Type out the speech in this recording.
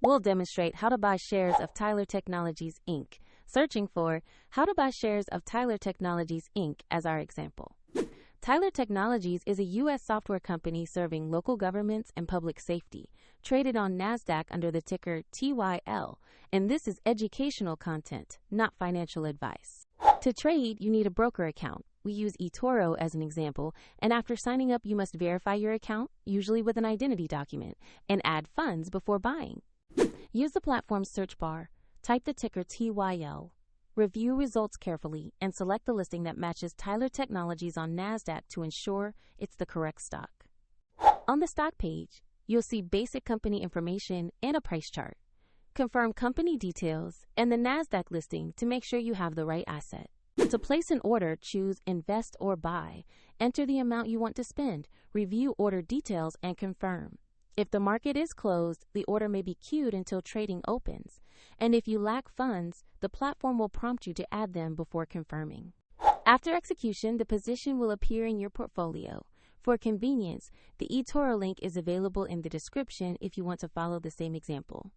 We'll demonstrate how to buy shares of Tyler Technologies, Inc., searching for how to buy shares of Tyler Technologies, Inc. as our example. Tyler Technologies is a U.S. software company serving local governments and public safety, traded on NASDAQ under the ticker TYL, and this is educational content, not financial advice. To trade, you need a broker account. We use eToro as an example, and after signing up, you must verify your account, usually with an identity document, and add funds before buying. Use the platform's search bar, type the ticker TYL, review results carefully, and select the listing that matches Tyler Technologies on NASDAQ to ensure it's the correct stock. On the stock page, you'll see basic company information and a price chart. Confirm company details and the NASDAQ listing to make sure you have the right asset. To place an order, choose Invest or Buy. Enter the amount you want to spend, review order details, and confirm. If the market is closed, the order may be queued until trading opens. And if you lack funds, the platform will prompt you to add them before confirming. After execution, the position will appear in your portfolio. For convenience, the eToro link is available in the description if you want to follow the same example.